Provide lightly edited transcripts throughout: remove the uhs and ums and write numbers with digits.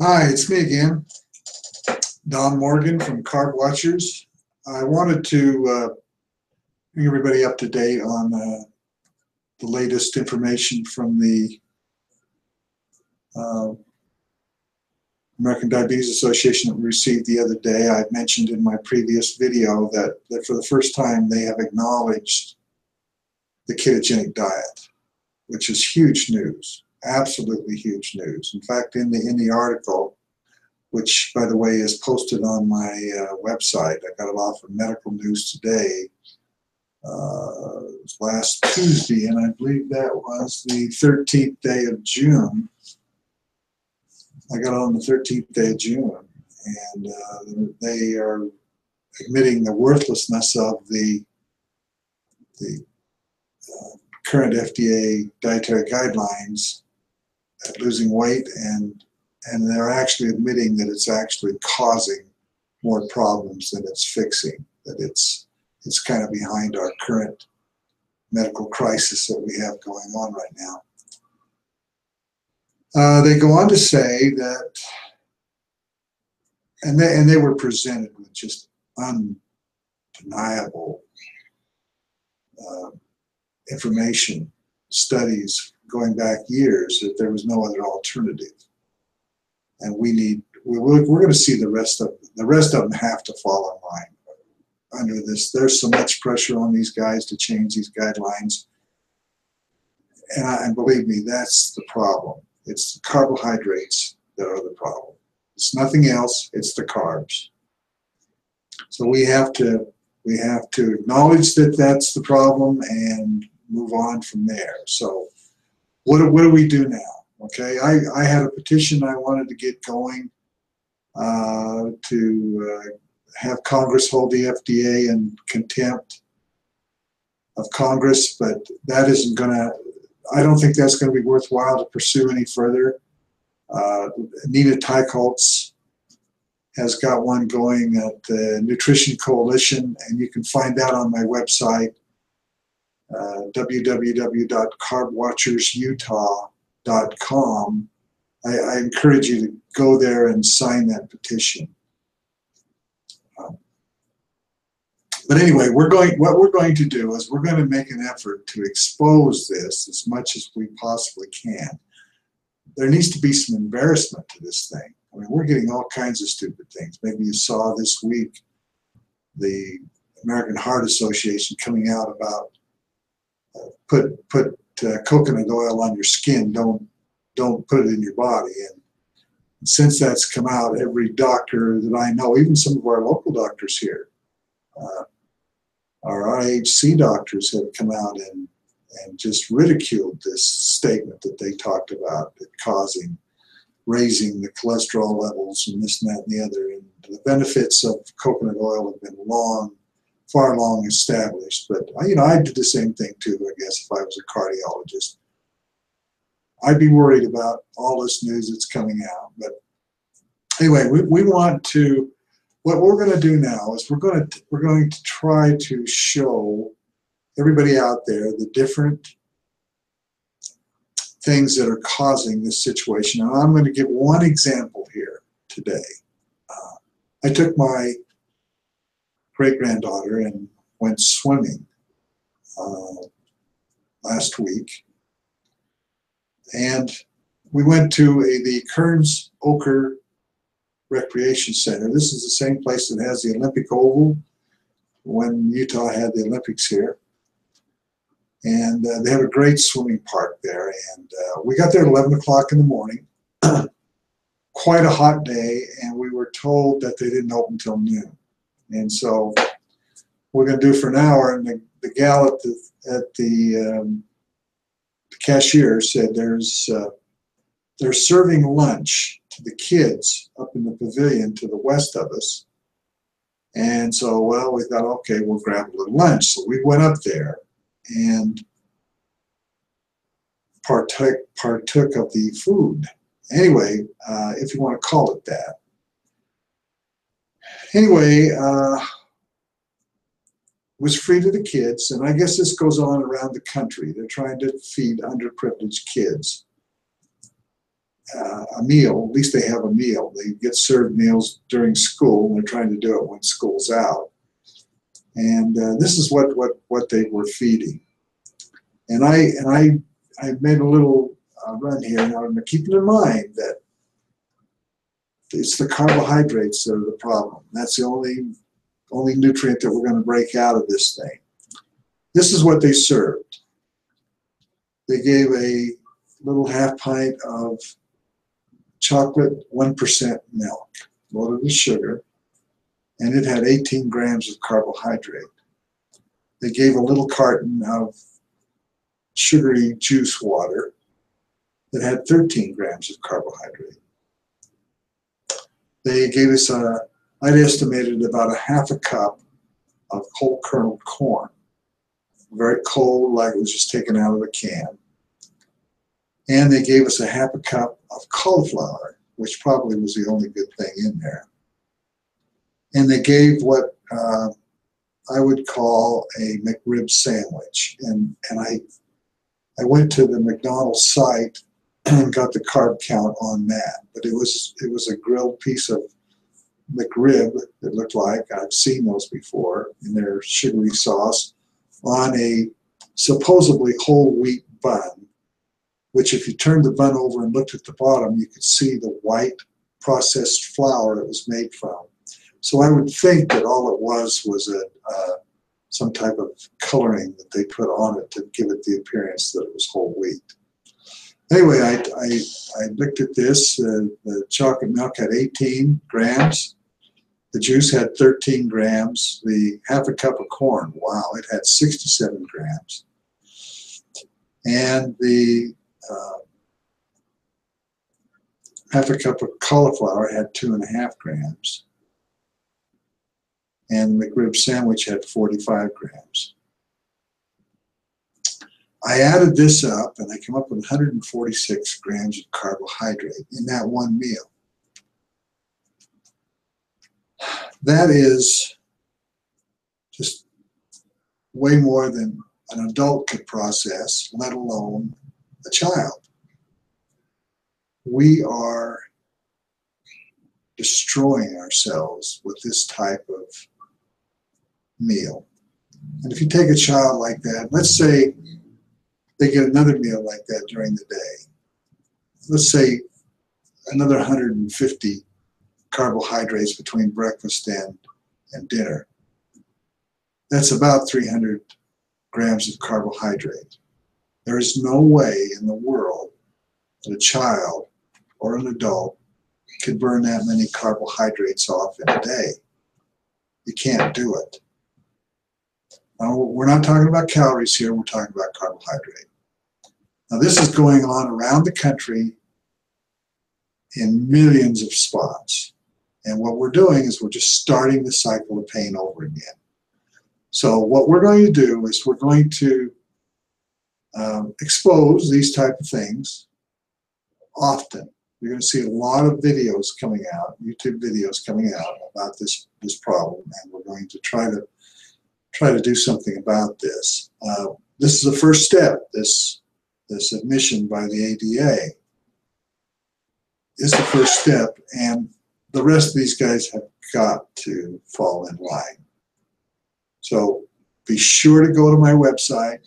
Hi, it's me again, Don Morgan from Carb Watchers. I wanted to bring everybody up to date on the latest information from the uh, American Diabetes Association that we received the other day. I mentioned in my previous video that for the first time they have acknowledged the ketogenic diet, which is huge news, absolutely huge news. In fact, in the article, which, by the way, is posted on my website. I got it off of Medical News Today last Tuesday, and I believe that was the 13th day of June. I got it on the 13th day of June, and they are admitting the worthlessness of the current FDA Dietary Guidelines at losing weight, and they're actually admitting that it's actually causing more problems than it's fixing, that it's kind of behind our current medical crisis that we have going on right now. They go on to say that, and they were presented with just undeniable information, studies going back years, that there was no other alternative. And we're going to see the rest of them have to fall in line under this. There's so much pressure on these guys to change these guidelines, and believe me, that's the problem. It's the carbohydrates that are the problem. It's nothing else. It's the carbs. So we have to acknowledge that that's the problem and move on from there. So what do we do now? Okay, I had a petition I wanted to get going to have Congress hold the FDA in contempt of Congress, but that isn't going to, I don't think that's going to be worthwhile to pursue any further. Nina Teicholz has got one going at the Nutrition Coalition, and you can find that on my website, www.carbwatchersutah.com. I encourage you to go there and sign that petition. But anyway, what we're going to do is we're going to make an effort to expose this as much as we possibly can. There needs to be some embarrassment to this thing. I mean, we're getting all kinds of stupid things. Maybe you saw this week the American Heart Association coming out about put coconut oil on your skin. Don't put it in your body. And since that's come out, every doctor that I know, even some of our local doctors here, our IHC doctors have come out and just ridiculed this statement that they talked about, it raising the cholesterol levels and this and that and the other. And the benefits of coconut oil have been far long established. But I did the same thing too, I guess, if I was a cardiologist. I'd be worried about all this news that's coming out. But anyway, we want to, what we're going to do now is we're going to try to show everybody out there the different things that are causing this situation. And I'm going to give one example here today. I took my great-granddaughter and went swimming last week. And we went to the Kearns Ochre Recreation Center. This is the same place that has the Olympic Oval when Utah had the Olympics here. And they have a great swimming park there. And we got there at 11 o'clock in the morning. Quite a hot day, and we were told that they didn't open until noon. And so we're going to do for an hour, and the gal at the cashier said they're serving lunch to the kids up in the pavilion to the west of us. And so, well, we thought, okay, we'll grab a little lunch. So we went up there and partook of the food. Anyway, if you want to call it that. Anyway, was free to the kids, and I guess this goes on around the country. They're trying to feed underprivileged kids. a meal. At least they have a meal. They get served meals during school, and they're trying to do it when school's out. And this is what they were feeding. And I made a little run here. Now, I'm keeping in mind that it's the carbohydrates that are the problem. That's the only nutrient that we're going to break out of this thing. This is what they served. They gave a little half pint of chocolate, 1% milk, loaded with sugar, and it had 18 grams of carbohydrate. They gave a little carton of sugary juice water that had 13 grams of carbohydrate. They gave us I'd estimated about a half a cup of whole kernel corn, very cold, like it was just taken out of a can. And they gave us a half a cup of cauliflower, which probably was the only good thing in there. And they gave what I would call a McRib sandwich. And I went to the McDonald's site and got the carb count on that. But it was a grilled piece of McRib, it looked like. I've seen those before in their sugary sauce on a supposedly whole wheat bun, which if you turned the bun over and looked at the bottom, you could see the white processed flour it was made from. So I would think that all it was some type of coloring that they put on it to give it the appearance that it was whole wheat. Anyway, I looked at this. The chocolate milk had 18 grams. The juice had 13 grams. The half a cup of corn, wow, it had 67 grams. And the half a cup of cauliflower had 2.5 grams. And the McRib sandwich had 45 grams. I added this up, and I came up with 146 grams of carbohydrate in that one meal. That is just way more than an adult could process, let alone a child. We are destroying ourselves with this type of meal. And if you take a child like that, let's say they get another meal like that during the day. Let's say another 150 carbohydrates between breakfast and dinner. That's about 300 grams of carbohydrate. There is no way in the world that a child or an adult could burn that many carbohydrates off in a day. You can't do it. Now, we're not talking about calories here, we're talking about carbohydrate. Now, this is going on around the country in millions of spots. And what we're doing is we're just starting the cycle of pain over again. So what we're going to do is we're going to expose these type of things often. You're going to see a lot of videos coming out, YouTube videos coming out about this problem, and we're going to try to do something about this. This is the first step. This admission by the ADA is the first step, and the rest of these guys have got to fall in line. So be sure to go to my website.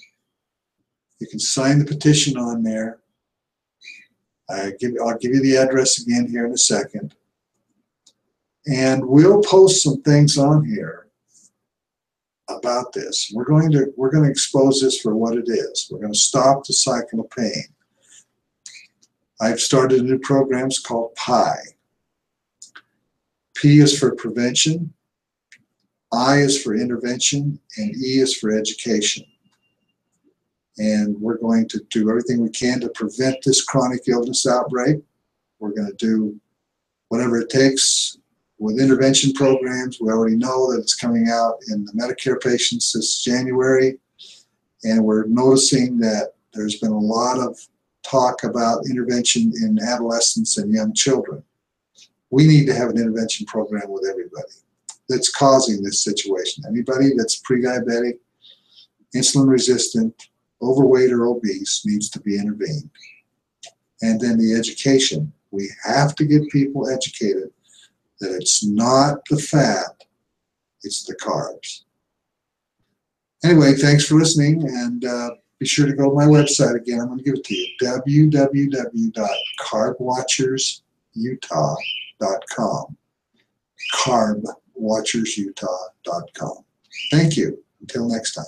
You can sign the petition on there. I'll give you the address again here in a second. And we'll post some things on here about this. We're going to expose this for what it is. We're going to stop the cycle of pain. I've started a new program called PI. P is for prevention, I is for intervention, and E is for education. And we're going to do everything we can to prevent this chronic illness outbreak. We're going to do whatever it takes with intervention programs. We already know that it's coming out in the Medicare patients this January. And we're noticing that there's been a lot of talk about intervention in adolescents and young children. We need to have an intervention program with everybody that's causing this situation. Anybody that's pre-diabetic, insulin resistant, overweight or obese needs to be intervened. And then the education. We have to get people educated that it's not the fat, it's the carbs. Anyway, thanks for listening, and be sure to go to my website again. I'm going to give it to you, www.carbwatchersutah.com. carbwatchersutah.com. Thank you. Until next time.